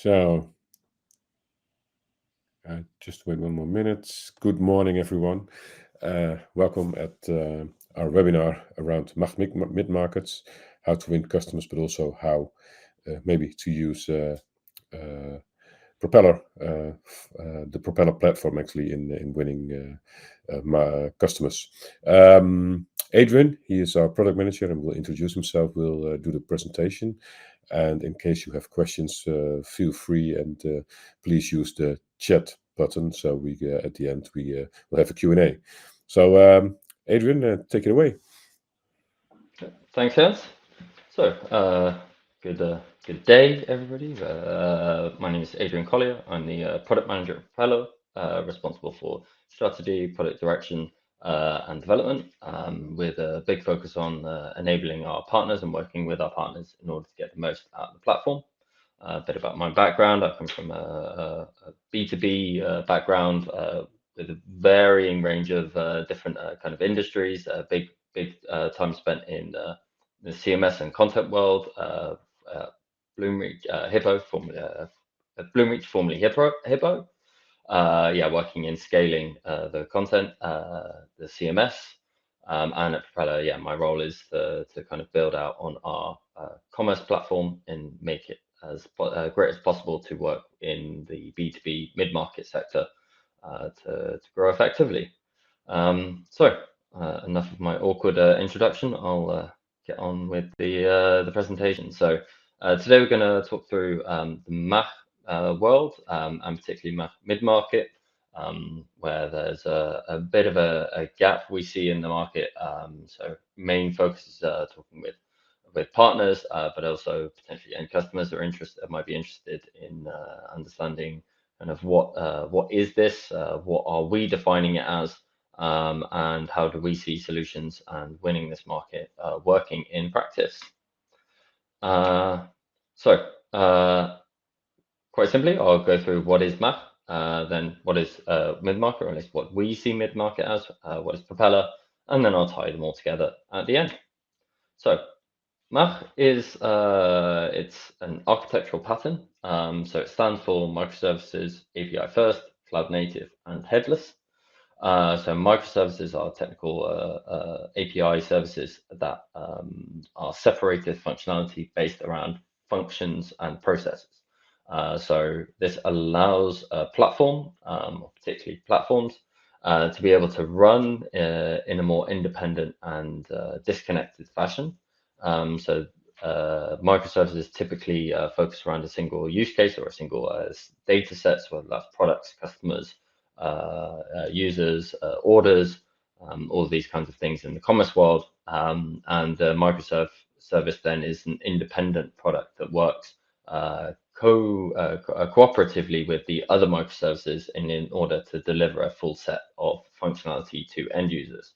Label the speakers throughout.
Speaker 1: So just wait one more minute. Good morning, everyone. Welcome at our webinar around MACH mid-markets, how to win customers, but also how maybe to use Propeller, the Propeller platform actually in winning customers. Adrian, he is our product manager and will introduce himself. We'll do the presentation. And in case you have questions, feel free and please use the chat button. So we at the end we will have a Q&A. So Adrian, take it away.
Speaker 2: Thanks, Hans. So, good day, everybody. My name is Adrian Collier. I'm the product manager at Propeller, responsible for strategy, product direction, and development, with a big focus on enabling our partners and working with our partners in order to get the most out of the platform. A bit about my background. I come from a B2B background with a varying range of different kind of industries. Big time spent in the CMS and content world. Bloomreach, Hippo, Bloomreach, formerly Hippo. Working in scaling the content, the CMS, and at Propeller, my role is to kind of build out on our commerce platform and make it as great as possible to work in the B2B mid-market sector to grow effectively. Enough of my awkward introduction. I'll get on with the presentation. So today we're going to talk through the MACH world, and particularly MACH mid-market, where there's a bit of a gap we see in the market. So main focus is talking with partners, but also potentially end customers are might be interested in understanding kind of what is this, what are we defining it as, and how do we see solutions and winning this market working in practice. Quite simply, I'll go through what is MACH, then what is mid-market, or at least what we see mid-market as, what is Propeller, and then I'll tie them all together at the end. So MACH is it's an architectural pattern. So it stands for microservices, API first, cloud native, and headless. So microservices are technical API services that are separated functionality based around functions and processes. So this allows a platform, particularly platforms, to be able to run in a more independent and disconnected fashion. So microservices typically focus around a single use case or a single data sets, whether that's products, customers, users, orders, all of these kinds of things in the commerce world. And the microservice then is an independent product that works cooperatively with the other microservices in order to deliver a full set of functionality to end users.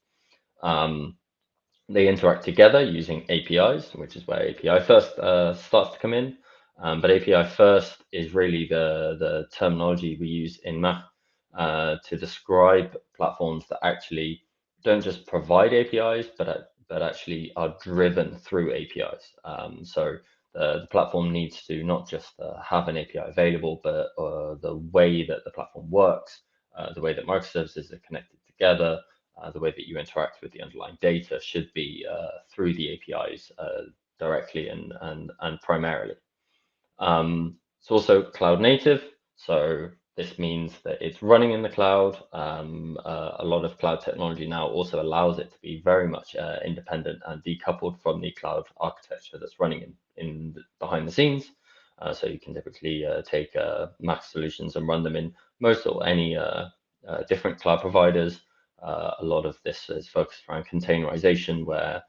Speaker 2: They interact together using APIs, which is where API first starts to come in. But API first is really the terminology we use in MACH to describe platforms that actually don't just provide APIs, but actually are driven through APIs. So the platform needs to not just have an API available, but the way that the platform works, the way that microservices are connected together, the way that you interact with the underlying data should be through the APIs directly and primarily. It's also cloud native, so this means that it's running in the cloud. A lot of cloud technology now also allows it to be very much independent and decoupled from the cloud architecture that's running in behind the scenes. So you can typically take MACH solutions and run them in most or any different cloud providers. A lot of this is focused around containerization, where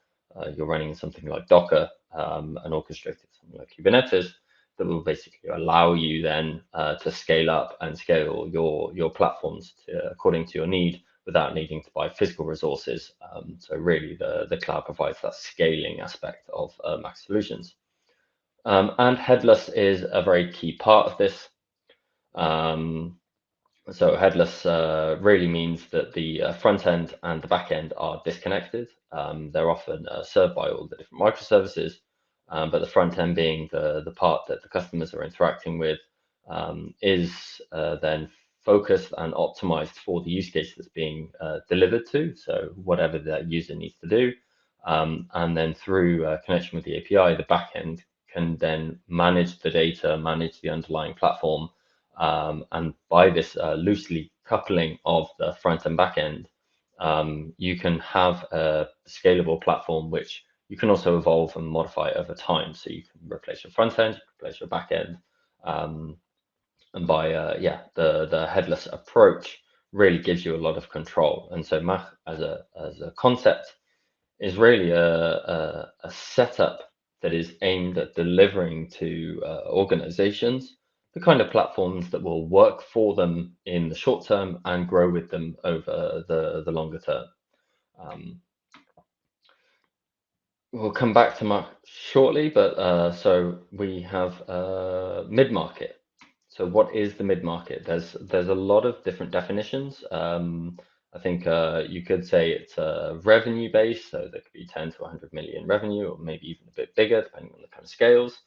Speaker 2: you're running something like Docker and orchestrated something like Kubernetes that will basically allow you then to scale up and scale your platforms according to your need without needing to buy physical resources. So really the cloud provides that scaling aspect of MACH solutions. And headless is a very key part of this. So headless really means that the front end and the back end are disconnected. They're often served by all the different microservices, but the front end being the part that the customers are interacting with is then focused and optimized for the use case that's being delivered to, so whatever that user needs to do. And then through connection with the API, the backend can then manage the data, manage the underlying platform, and by this loosely coupling of the front and back end, you can have a scalable platform which you can also evolve and modify over time. So you can replace your front end, you can replace your back end, and by the headless approach really gives you a lot of control. And so MACH as a concept is really a setup that is aimed at delivering to organizations the kind of platforms that will work for them in the short term and grow with them over the longer term. We'll come back to MACH shortly, but so we have mid-market. So what is the mid-market? There's a lot of different definitions. I think you could say it's revenue based, so there could be 10 to 100 million revenue, or maybe even a bit bigger, depending on the kind of scales.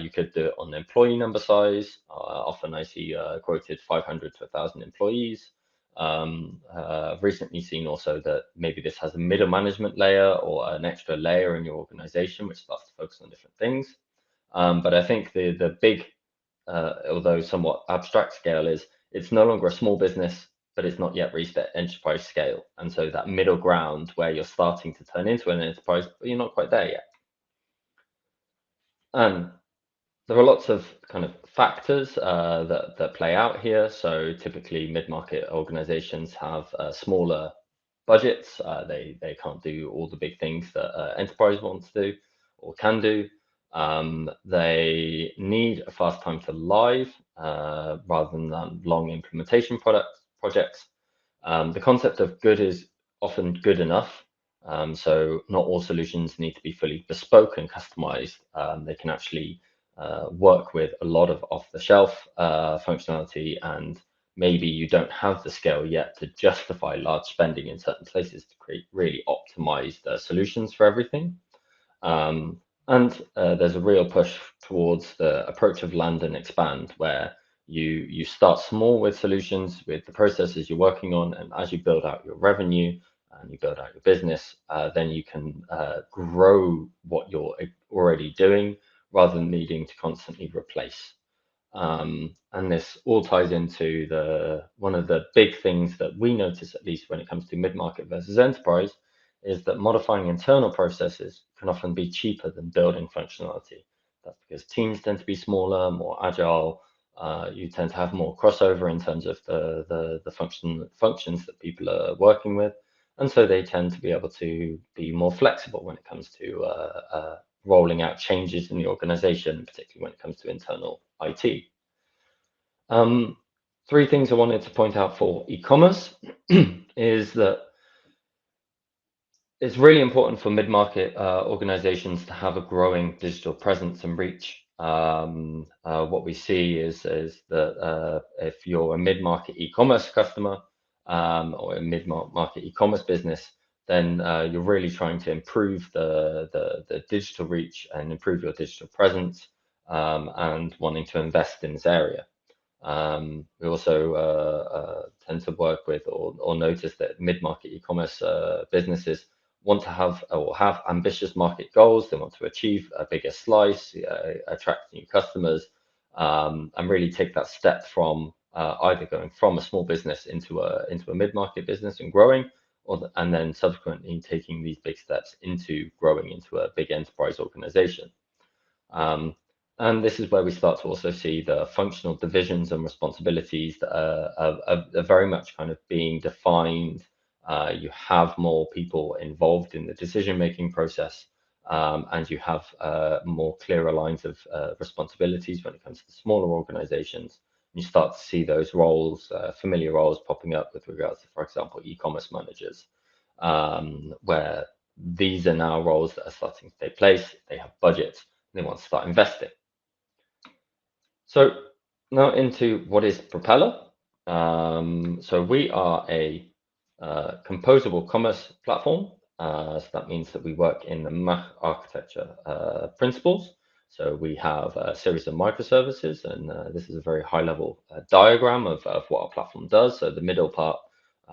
Speaker 2: You could do it on the employee number size. Often I see quoted 500 to 1,000 employees. I've recently seen also that maybe this has a middle management layer or an extra layer in your organization, which starts to focus on different things. But I think the big although somewhat abstract scale is it's no longer a small business, but it's not yet reached that enterprise scale. And so that middle ground where you're starting to turn into an enterprise, but you're not quite there yet. And there are lots of kind of factors that play out here. So typically mid-market organizations have smaller budgets. They can't do all the big things that enterprise wants to do or can do. They need a fast time to live rather than long implementation projects. The concept of good is often good enough. So not all solutions need to be fully bespoke and customized. They can actually work with a lot of off-the-shelf functionality, and maybe you don't have the scale yet to justify large spending in certain places to create really optimized solutions for everything. And there's a real push towards the approach of land and expand, where you start small with solutions, with the processes you're working on, and as you build out your revenue and you build out your business, then you can grow what you're already doing rather than needing to constantly replace. And this all ties into one of the big things that we notice, at least when it comes to mid-market versus enterprise, is that modifying internal processes can often be cheaper than building functionality. That's because teams tend to be smaller, more agile. You tend to have more crossover in terms of the functions that people are working with, and so they tend to be able to be more flexible when it comes to rolling out changes in the organization, particularly when it comes to internal IT. Three things I wanted to point out for e-commerce is that it's really important for mid-market organizations to have a growing digital presence and reach. What we see is that if you're a mid-market e-commerce customer or a mid-market e-commerce business, then you're really trying to improve the digital reach and improve your digital presence, and wanting to invest in this area. We also tend to work with or notice that mid-market e-commerce businesses want to have ambitious market goals. They want to achieve a bigger slice, attract new customers, and really take that step from either going from a small business into a mid-market business and growing, and then subsequently taking these big steps into growing into a big enterprise organization. And this is where we start to also see the functional divisions and responsibilities that are very much kind of being defined. You have more people involved in the decision-making process, and you have more clearer lines of responsibilities when it comes to smaller organizations. You start to see those roles, familiar roles popping up with regards to, for example, e-commerce managers, where these are now roles that are starting to take place. They have budgets, they want to start investing. So now into what is Propeller. So we are a composable commerce platform. So that means that we work in the MACH architecture principles. So we have a series of microservices, and this is a very high-level diagram of what our platform does. So the middle part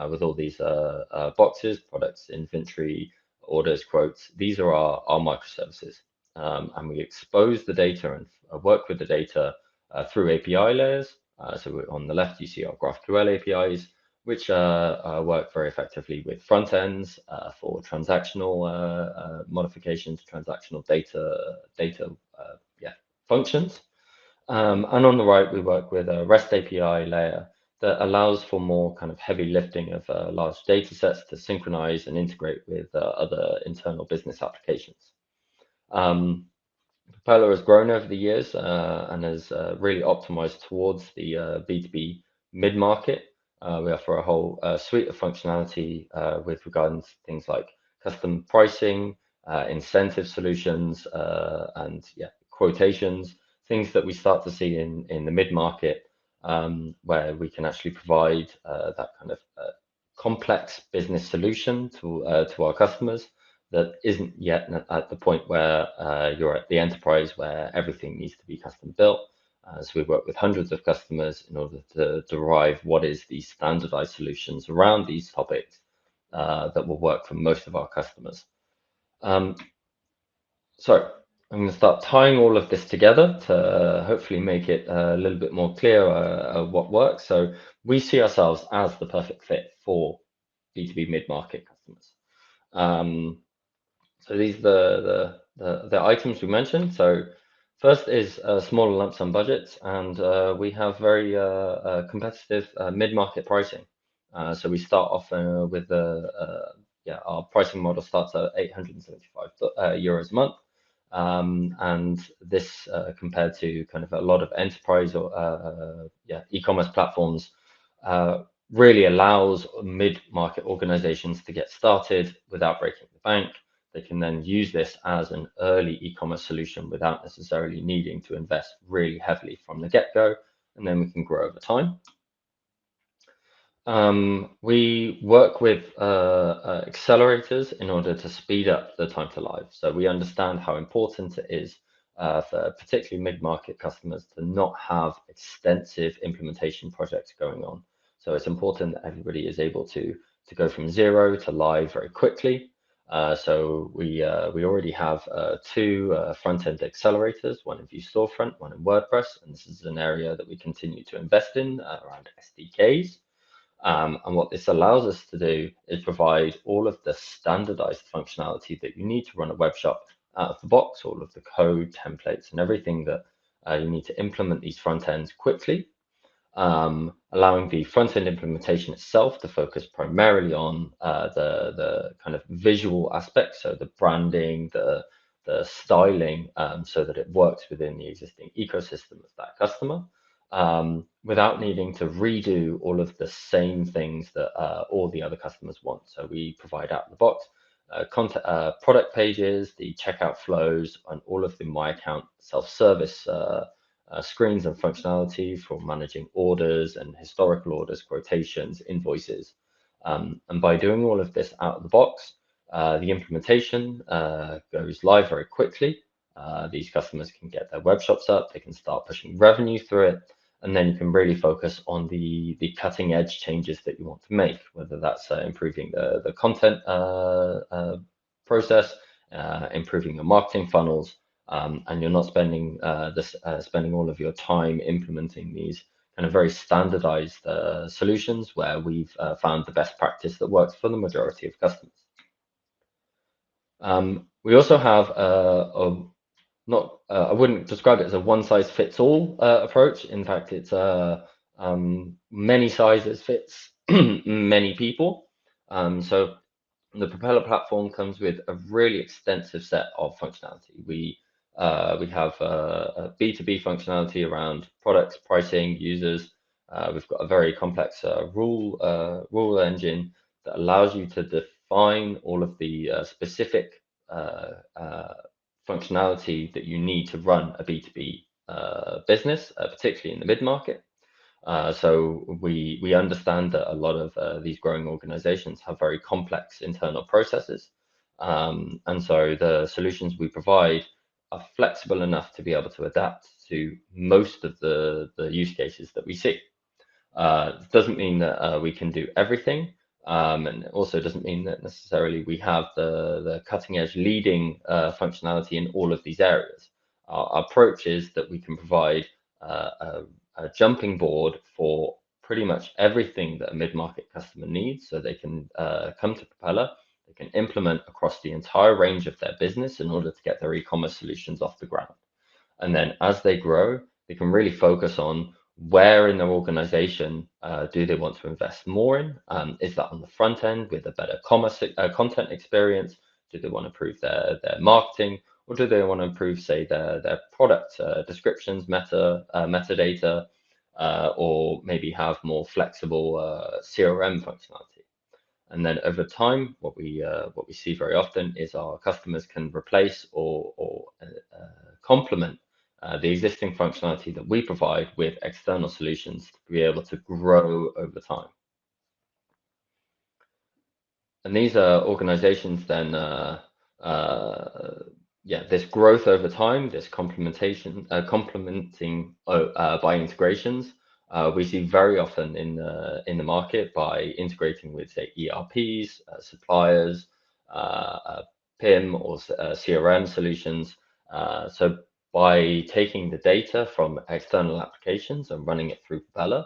Speaker 2: with all these boxes, products, inventory, orders, quotes, these are our microservices. And we expose the data and work with the data through API layers. So on the left, you see our GraphQL APIs, which work very effectively with front ends for transactional modifications, transactional data functions. And on the right, we work with a REST API layer that allows for more kind of heavy lifting of large data sets to synchronize and integrate with other internal business applications. Propeller has grown over the years and has really optimized towards the B2B mid-market. We offer a whole suite of functionality with regards to things like custom pricing, incentive solutions, and quotations, things that we start to see in the mid-market, where we can actually provide that kind of complex business solution to our customers that isn't yet at the point where you're at the enterprise where everything needs to be custom built. So we work with hundreds of customers in order to derive what is the standardized solutions around these topics that will work for most of our customers. So I'm going to start tying all of this together to hopefully make it a little bit more clear what works. So we see ourselves as the perfect fit for B2B mid-market customers. So these are the items we mentioned. So first is smaller lump sum budgets, and we have very competitive mid-market pricing. So we start off with our pricing model starts at 875 euros a month. And this compared to kind of a lot of enterprise or e-commerce platforms really allows mid-market organizations to get started without breaking the bank. They can then use this as an early e-commerce solution without necessarily needing to invest really heavily from the get-go, and then we can grow over time. We work with accelerators in order to speed up the time to live. So we understand how important it is for particularly mid-market customers to not have extensive implementation projects going on. So it's important that everybody is able to go from zero to live very quickly. So we already have two front-end accelerators, one in Vue Storefront, one in WordPress, and this is an area that we continue to invest in around SDKs. And what this allows us to do is provide all of the standardized functionality that you need to run a web shop out of the box, all of the code, templates, and everything that you need to implement these front ends quickly, allowing the front end implementation itself to focus primarily on the kind of visual aspects, so the branding, the styling, so that it works within the existing ecosystem of that customer. Without needing to redo all of the same things that all the other customers want. So we provide out of the box product pages, the checkout flows, and all of the My Account self-service screens and functionality for managing orders and historical orders, quotations, invoices. And by doing all of this out of the box, the implementation goes live very quickly. These customers can get their web shops up, they can start pushing revenue through it, and then you can really focus on the cutting edge changes that you want to make, whether that's improving the content process, improving your marketing funnels, and you're not spending spending all of your time implementing these kind of very standardized solutions where we've found the best practice that works for the majority of customers. We also have I wouldn't describe it as a one-size-fits-all approach. In fact, it's many sizes fits many people. So the Propeller platform comes with a really extensive set of functionality. We have a B2B functionality around products, pricing, users. We've got a very complex rule engine that allows you to define all of the specific functionality that you need to run a B2B business, particularly in the mid-market. So we understand that a lot of these growing organizations have very complex internal processes. And so the solutions we provide are flexible enough to be able to adapt to most of the use cases that we see. Doesn't mean that we can do everything, and it also doesn't mean that necessarily we have the cutting edge leading functionality in all of these areas. Our approach is that we can provide a jumping board for pretty much everything that a mid-market customer needs, so they can come to Propeller, they can implement across the entire range of their business in order to get their e-commerce solutions off the ground. And then as they grow, they can really focus on where in their organization do they want to invest more in? Is that on the front end with a better commerce content experience? Do they want to improve their marketing? Or do they want to improve, say, their product descriptions, metadata, or maybe have more flexible CRM functionality? And then over time, what we see very often is our customers can replace or complement the existing functionality that we provide with external solutions to be able to grow over time. And these organizations then, this growth over time, this complementing by integrations, we see very often in the market by integrating with, say, ERPs, suppliers, PIM or CRM solutions. So by taking the data from external applications and running it through Propeller,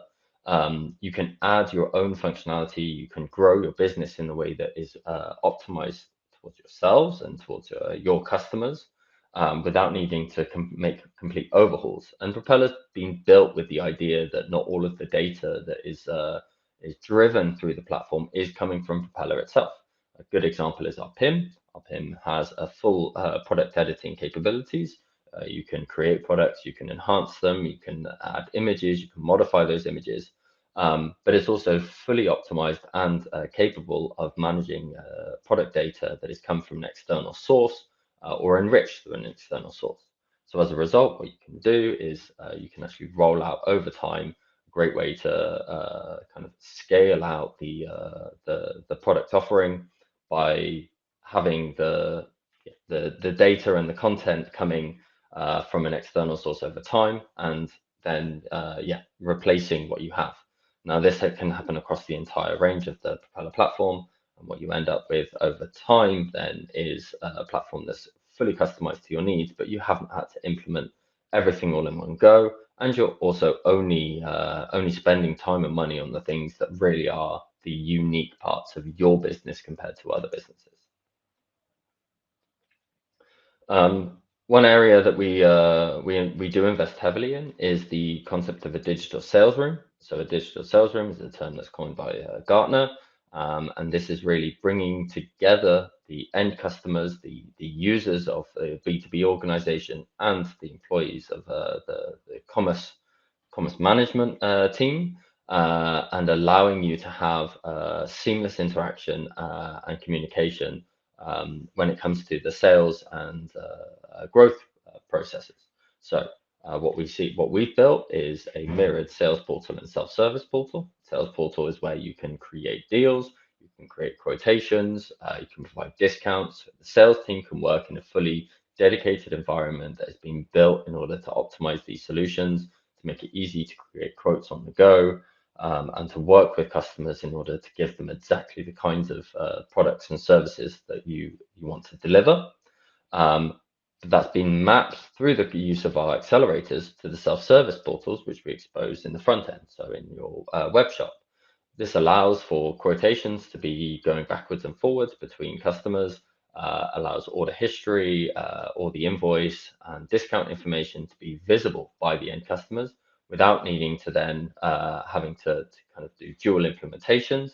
Speaker 2: you can add your own functionality, you can grow your business in a way that is optimized towards yourselves and towards your customers without needing to make complete overhauls. And Propeller's been built with the idea that not all of the data that is driven through the platform is coming from Propeller itself. A good example is our PIM. Our PIM has a full product editing capabilities. You can create products, you can enhance them, you can add images, you can modify those images, but it's also fully optimized and capable of managing product data that has come from an external source or enriched through an external source. So as a result, what you can do is you can actually roll out over time. A great way to kind of scale out the product offering by having the data and the content coming from an external source over time, and then replacing what you have. Now this can happen across the entire range of the Propeller platform, and what you end up with over time then is a platform that's fully customized to your needs, but you haven't had to implement everything all in one go, and you're also only spending time and money on the things that really are the unique parts of your business compared to other businesses. One area that we do invest heavily in is the concept of a digital sales room. So a digital sales room is a term that's coined by Gartner, and this is really bringing together the end customers, the users of a B2B organization, and the employees of the commerce management team, and allowing you to have seamless interaction and communication when it comes to the sales and growth processes. So what we've built is a mirrored sales portal and self-service portal. Sales portal is where you can create deals, you can create quotations, you can provide discounts. The sales team can work in a fully dedicated environment that has been built in order to optimize these solutions, to make it easy to create quotes on the go, and to work with customers in order to give them exactly the kinds of products and services that you want to deliver. That's been mapped through the use of our accelerators to the self-service portals, which we expose in the front end, so in your web shop. This allows for quotations to be going backwards and forwards between customers, allows order history or the invoice and discount information to be visible by the end customers without needing to then having to kind of do dual implementations,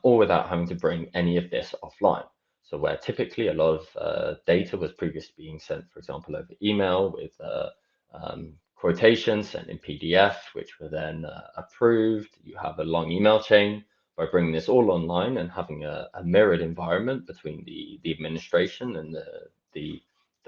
Speaker 2: or without having to bring any of this offline. So where typically a lot of data was previously being sent, for example, over email with quotations sent in PDF, which were then approved, you have a long email chain. By bringing this all online and having a mirrored environment between the administration and the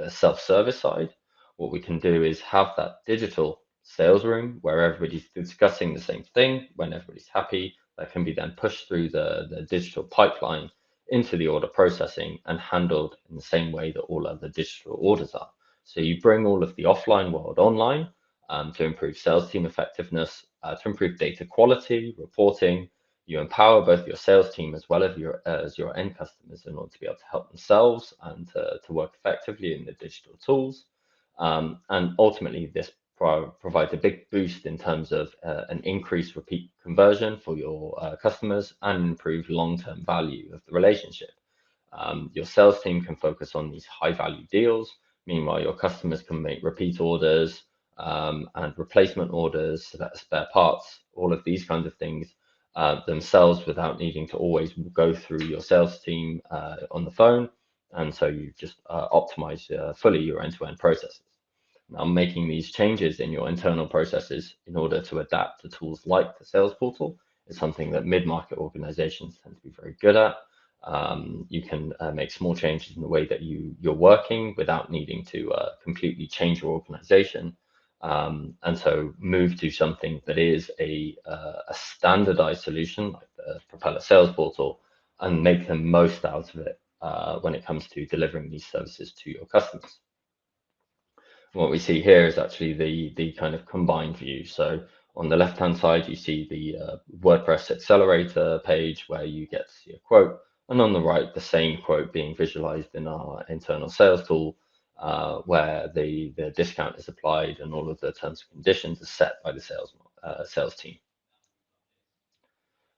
Speaker 2: self-service side, what we can do is have that digital sales room where everybody's discussing the same thing. When everybody's happy, that can be then pushed through the digital pipeline into the order processing and handled in the same way that all other digital orders are. So you bring all of the offline world online to improve sales team effectiveness, to improve data quality, reporting. You empower both your sales team as well as your end customers in order to be able to help themselves and to work effectively in the digital tools. And ultimately, this provides a big boost in terms of an increased repeat conversion for your customers and improve long-term value of the relationship. Your sales team can focus on these high-value deals. Meanwhile, your customers can make repeat orders and replacement orders, spare parts, all of these kinds of things themselves without needing to always go through your sales team on the phone. And so you just optimize fully your end-to-end processes. Now, making these changes in your internal processes in order to adapt to tools like the sales portal is something that mid-market organizations tend to be very good at. You can make small changes in the way that you're working without needing to completely change your organization. And so move to something that is a standardized solution like the Propeller sales portal and make the most out of it when it comes to delivering these services to your customers. What we see here is actually the kind of combined view. So on the left-hand side, you see the WordPress accelerator page where you get to see a quote, and on the right, the same quote being visualized in our internal sales tool, where the discount is applied and all of the terms and conditions are set by the sales team.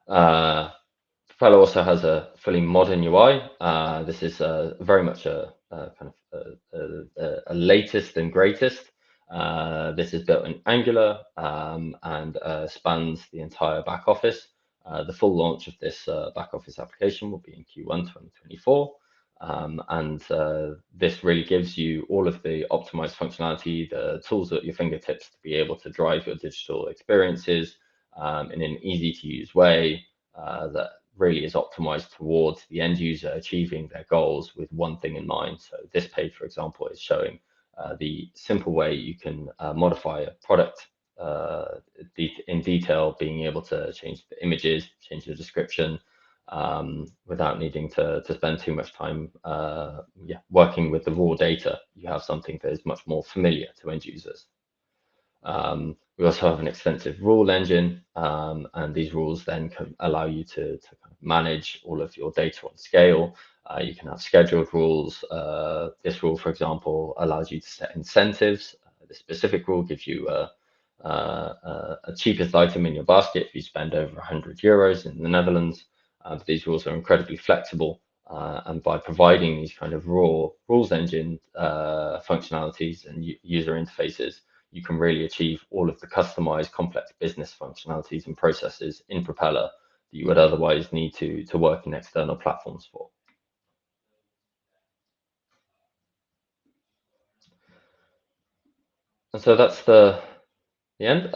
Speaker 2: Propeller also has a fully modern UI. This is very much a kind of a latest and greatest. This is built in Angular and spans the entire back office. The full launch of this back office application will be in Q1 2024. And this really gives you all of the optimized functionality, the tools at your fingertips to be able to drive your digital experiences in an easy to use way that really is optimized towards the end user achieving their goals with one thing in mind. So this page, for example, is showing the simple way you can modify a product in detail, being able to change the images, change the description, without needing to spend too much time working with the raw data. You have something that is much more familiar to end users. We also have an extensive rule engine, and these rules then can allow you to kind of manage all of your data on scale. You can have scheduled rules. This rule, for example, allows you to set incentives. The specific rule gives you a cheapest item in your basket if you spend over 100 euros in the Netherlands. These rules are incredibly flexible, and by providing these kind of raw rules engine functionalities and user interfaces, you can really achieve all of the customized complex business functionalities and processes in Propeller that you would otherwise need to work in external platforms for. And so that's the end.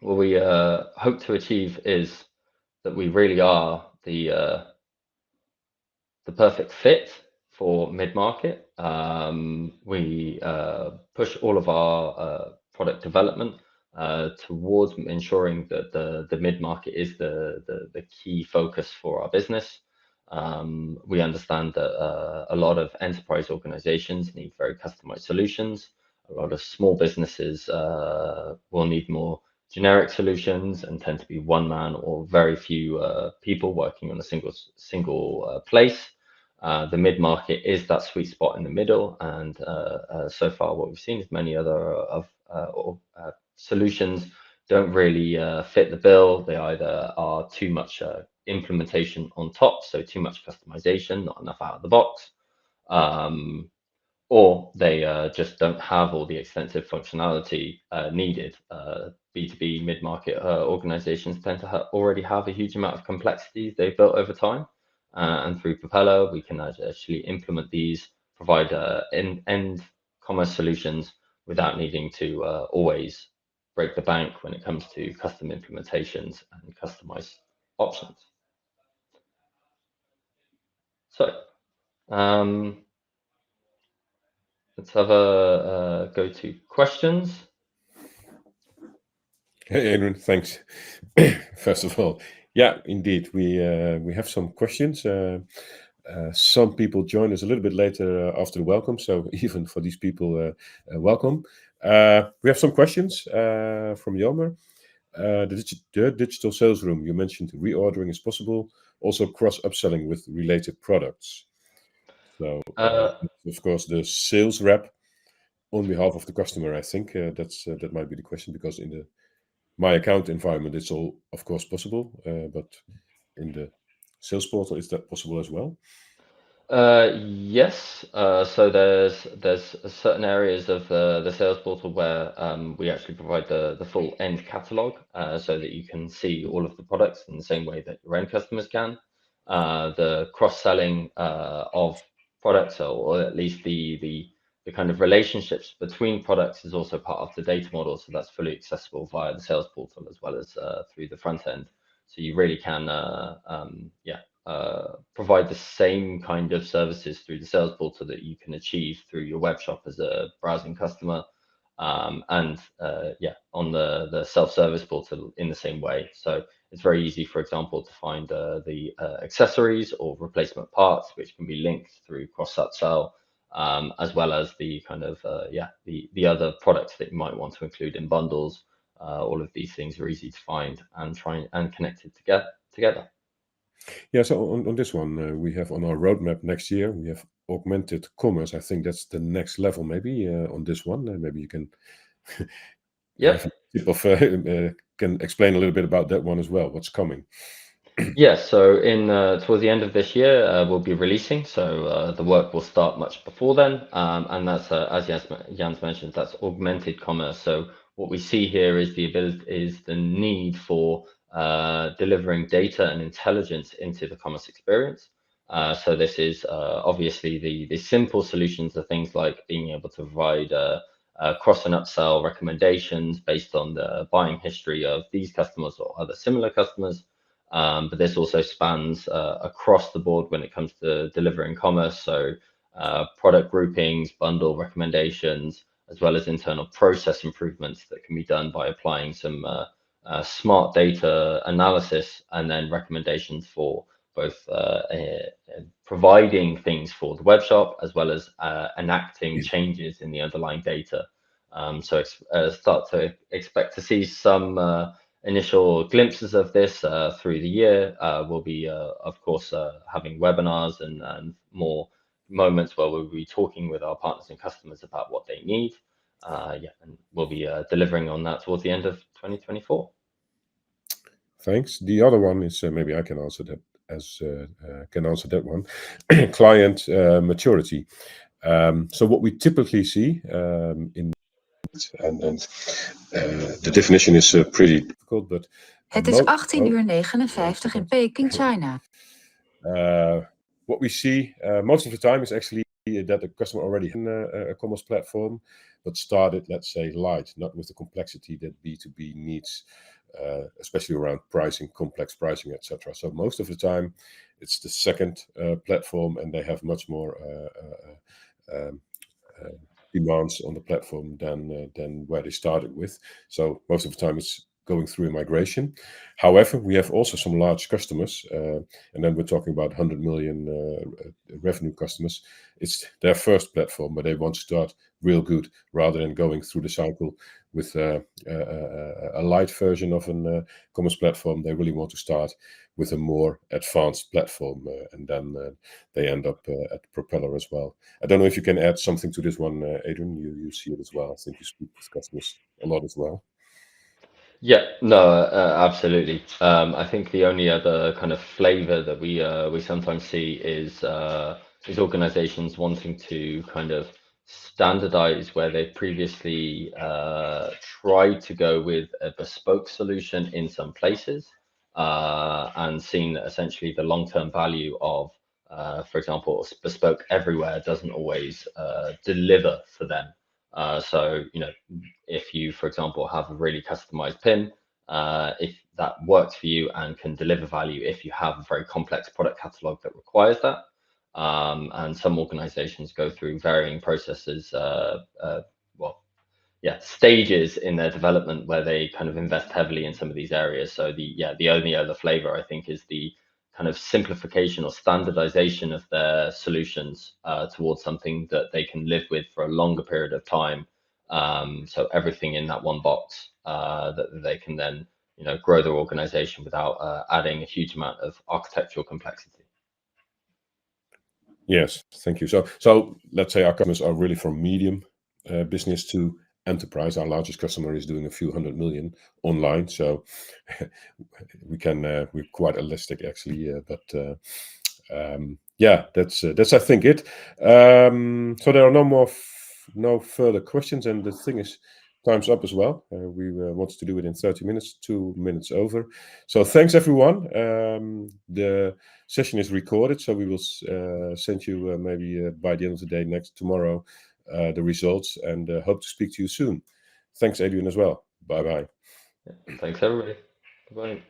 Speaker 2: What we hope to achieve is that we really are the perfect fit for mid-market. We push all of our product development towards ensuring that the mid-market is the key focus for our business. We understand that a lot of enterprise organizations need very customized solutions. A lot of small businesses will need more generic solutions and tend to be one man or very few people working on a single place. The mid-market is that sweet spot in the middle, and so far what we've seen is many other solutions don't really fit the bill. They either are too much implementation on top, so too much customization, not enough out of the box, or they just don't have all the extensive functionality needed. B2B mid-market organizations tend to already have a huge amount of complexity they've built over time. And through Propeller, we can actually implement these, provide end commerce solutions without needing to always break the bank when it comes to custom implementations and customized options. So let's have a go to questions.
Speaker 1: Hey, Adrian, thanks. First of all, yeah, indeed, we have some questions. Some people join us a little bit later after the welcome, so even for these people, welcome. We have some questions from Jelmer. The digital sales room, you mentioned reordering is possible, also cross-upselling with related products. So, of course, the sales rep on behalf of the customer, I think that might be the question, because in the My Account environment, it's all, of course, possible, but in the sales portal, is that possible as well?
Speaker 2: Yes. So there's certain areas of the sales portal where we actually provide the full end catalog, so that you can see all of the products in the same way that your end customers can. The cross-selling of products, or at least the kind of relationships between products, is also part of the data model. So that's fully accessible via the sales portal as well as through the front end. So you really can, provide the same kind of services through the sales portal that you can achieve through your web shop as a browsing customer, and on the self-service portal in the same way. So it's very easy, for example, to find the accessories or replacement parts, which can be linked through cross-upsell, as well as the kind of the other products that you might want to include in bundles. All of these things are easy to find and try and connected together.
Speaker 1: Yeah, so on this one, we have on our roadmap next year, we have augmented commerce. I think that's the next level, maybe on this one. Maybe you can
Speaker 2: Yeah.
Speaker 1: have a tip of, can explain a little bit about that one as well, what's coming.
Speaker 2: Yeah, so in towards the end of this year, we'll be releasing. So the work will start much before then, and that's as Jans mentioned, that's augmented commerce. So what we see here is the need for delivering data and intelligence into the commerce experience. So this is obviously the simple solutions are things like being able to provide cross and upsell recommendations based on the buying history of these customers or other similar customers. But this also spans across the board when it comes to delivering commerce. So product groupings, bundle recommendations, as well as internal process improvements that can be done by applying some smart data analysis and then recommendations for both providing things for the web shop as well as enacting changes in the underlying data. So start to expect to see some initial glimpses of this through the year. We'll be, of course, having webinars and more moments where we'll be talking with our partners and customers about what they need. And we'll be delivering on that towards the end of 2024.
Speaker 1: Thanks. The other one is maybe I can answer that one. Client maturity. So what we typically see in the definition is pretty difficult, but
Speaker 3: Het is 18:59 in Peking, China.
Speaker 1: What we see most of the time is actually that the customer already has a commerce platform, but started, let's say, light, not with the complexity that B2B needs, especially around pricing, complex pricing, etc. So most of the time, it's the second platform, and they have much more demands on the platform than where they started with. So most of the time, it's going through a migration. However, we have also some large customers, and then we're talking about 100 million revenue customers. It's their first platform, but they want to start real good rather than going through the cycle with a light version of a commerce platform. They really want to start with a more advanced platform, and then they end up at Propeller as well. I don't know if you can add something to this one, Adrian. You see it as well. I think you speak with customers a lot as well.
Speaker 2: Yeah, no, absolutely. I think the only other kind of flavor that we sometimes see is organizations wanting to kind of standardize where they previously tried to go with a bespoke solution in some places, and seen that essentially the long-term value of, for example, bespoke everywhere doesn't always deliver for them. So, if you, for example, have a really customized PIN, if that works for you and can deliver value, if you have a very complex product catalog that requires that, and some organizations go through varying processes, stages in their development where they kind of invest heavily in some of these areas. So the only other flavor I think is the kind of simplification or standardization of their solutions towards something that they can live with for a longer period of time. So everything in that one box that they can then, grow their organization without adding a huge amount of architectural complexity.
Speaker 1: Yes, thank you. So let's say our customers are really from medium business to enterprise. Our largest customer is doing a few 100 million online, so we're quite elastic actually. Yeah, that's I think it. So there are no further questions, and the thing is, time's up as well. We wanted to do it in 30 minutes, 2 minutes over. So thanks everyone. The session is recorded, so we will send you maybe by the end of the day tomorrow the results, and hope to speak to you soon. Thanks, Adrian, as well. Bye bye.
Speaker 2: Thanks everybody. Bye.